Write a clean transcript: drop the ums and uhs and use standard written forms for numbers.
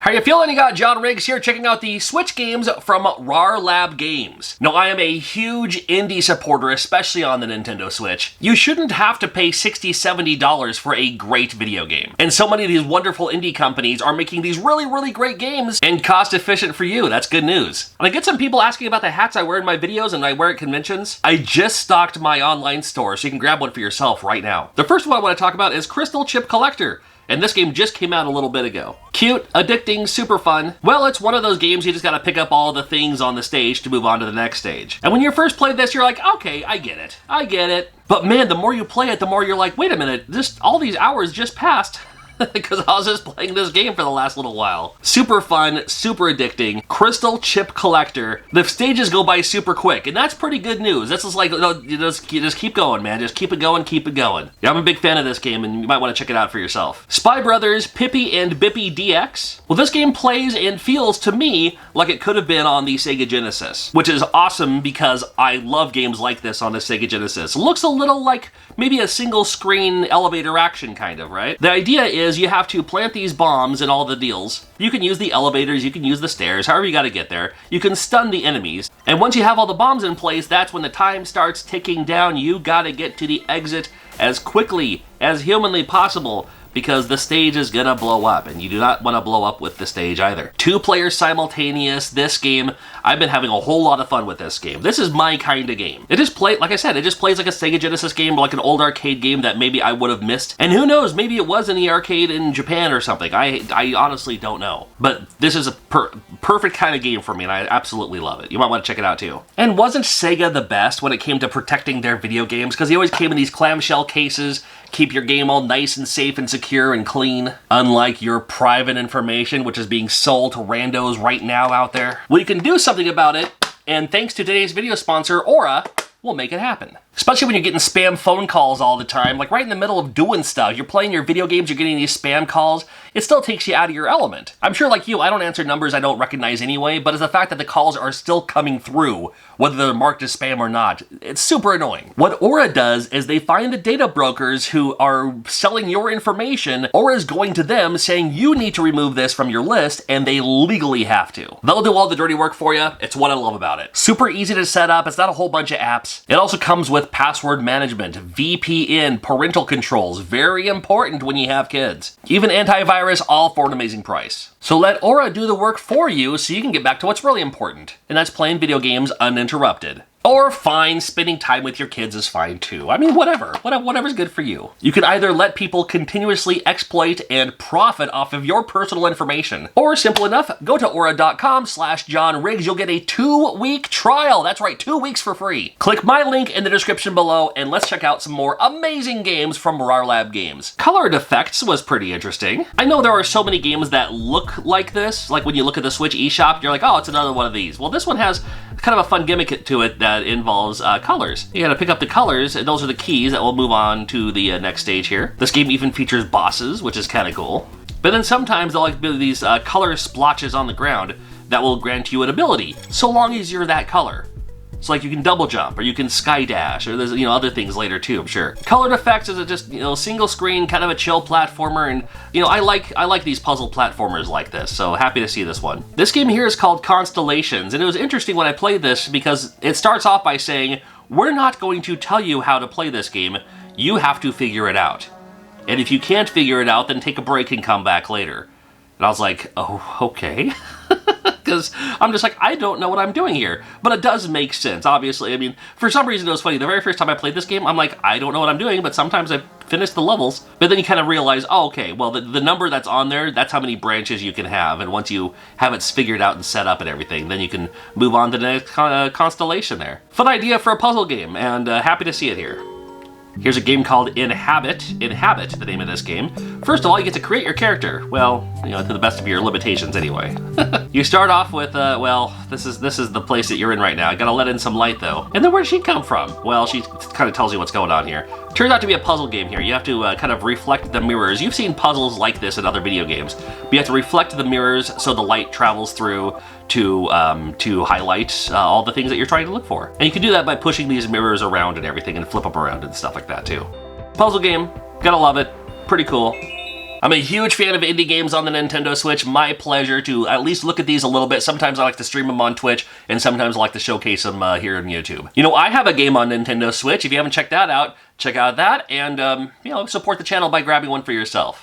How you feeling? You got John Riggs here checking out the Switch games from RAR Lab Games. Now, I am a huge indie supporter, especially on the Nintendo Switch. You shouldn't have to pay $60, $70 for a great video game. And so many of these wonderful indie companies are making these really great games and cost efficient for you. That's good news. And I get some people asking about the hats I wear in my videos and I wear at conventions. I just stocked my online store, so you can grab one for yourself right now. The first one I want to talk about is Crystal Chip Collector. And this game just came out a little bit ago. Cute, addicting, super fun. Well, it's one of those games you just gotta pick up all the things on the stage to move on to the next stage. And when you first played this, you're like, okay, I get it. But man, the more you play it, the more you're like, wait a minute, all these hours just passed. Because I was just playing this game for the last little while. Super fun, super addicting. Crystal Chip Collector. The stages go by super quick, and that's pretty good news. This is like, you just keep going, man. Just keep it going, keep it going. Yeah, I'm a big fan of this game, and you might want to check it out for yourself. Spy Brothers Pippi and Bippy DX. Well, this game plays and feels to me like it could have been on the Sega Genesis, which is awesome because I love games like this on the Sega Genesis. It looks a little like maybe a single screen elevator action kind of, right? The idea is you have to plant these bombs and all the deals. You can use the elevators, you can use the stairs, however you gotta get there. You can stun the enemies. And once you have all the bombs in place, that's when the time starts ticking down. You gotta get to the exit as quickly as humanly possible, because the stage is gonna blow up, and you do not want to blow up with the stage either. 2 players simultaneous. This game, I've been having a whole lot of fun with this game. This is my kind of game. It just plays, like I said, it just plays like a Sega Genesis game, or like an old arcade game that maybe I would have missed. And who knows, maybe it was in the arcade in Japan or something. I honestly don't know. But this is a perfect kind of game for me, and I absolutely love it. You might want to check it out too. And wasn't Sega the best when it came to protecting their video games? Because they always came in these clamshell cases, keep your game all nice and safe and secure and clean, unlike your private information, which is being sold to randos right now out there. Well, you can do something about it, and thanks to today's video sponsor, Aura, we'll make it happen. Especially when you're getting spam phone calls all the time, like right in the middle of doing stuff. You're playing your video games, you're getting these spam calls. It still takes you out of your element. I'm sure like you, I don't answer numbers I don't recognize anyway, but it's the fact that the calls are still coming through, whether they're marked as spam or not. It's super annoying. What Aura does is they find the data brokers who are selling your information. Aura is going to them saying you need to remove this from your list, and they legally have to. They'll do all the dirty work for you. It's what I love about it. Super easy to set up. It's not a whole bunch of apps. It also comes with password management, VPN, parental controls, very important when you have kids. Even antivirus, all for an amazing price. So let Aura do the work for you so you can get back to what's really important, and that's playing video games uninterrupted. Or fine, spending time with your kids is fine too. I mean, whatever's good for you. You can either let people continuously exploit and profit off of your personal information, or simple enough, go to aura.com/John Riggs. You'll get a 2-week trial. That's right, 2 weeks for free. Click my link in the description below, and let's check out some more amazing games from RAR Lab Games. Colored Effects was pretty interesting. I know there are so many games that look like this, like when you look at the Switch eShop, you're like, oh, it's another one of these. Well, this one has kind of a fun gimmick to it that involves colors. You gotta pick up the colors, and those are the keys that will move on to the next stage here. This game even features bosses, which is kind of cool. But then sometimes they'll like be these color splotches on the ground that will grant you an ability, so long as you're that color. So like you can double jump, or you can sky dash, or there's other things later too, I'm sure. Colored Effects is a just single screen, kind of a chill platformer, and I like these puzzle platformers like this, so happy to see this one. This game here is called Constellations, and it was interesting when I played this because it starts off by saying, we're not going to tell you how to play this game, you have to figure it out. And if you can't figure it out, then take a break and come back later. And I was like, oh, okay. Because I'm just like, I don't know what I'm doing here. But it does make sense, obviously. I mean, for some reason it was funny. The very first time I played this game, I'm like, I don't know what I'm doing, but sometimes I finish the levels. But then you kind of realize, oh, okay, well, the number that's on there, that's how many branches you can have. And once you have it figured out and set up and everything, then you can move on to the next constellation there. Fun idea for a puzzle game, and happy to see it here. Here's a game called Inhabit. Inhabit, the name of this game. First of all, you get to create your character. Well, to the best of your limitations anyway. You start off with, well, this is the place that you're in right now. I gotta let in some light though. And then where did she come from? Well, she kind of tells you what's going on here. Turns out to be a puzzle game here. You have to kind of reflect the mirrors. You've seen puzzles like this in other video games. But you have to reflect the mirrors so the light travels through to highlight all the things that you're trying to look for. And you can do that by pushing these mirrors around and everything and flip them around and stuff like that too. Puzzle game, gotta love it, pretty cool. I'm a huge fan of indie games on the Nintendo Switch. My pleasure to at least look at these a little bit. Sometimes I like to stream them on Twitch, and sometimes I like to showcase them here on YouTube. You know, I have a game on Nintendo Switch. If you haven't checked that out, check out that, and, you know, support the channel by grabbing one for yourself.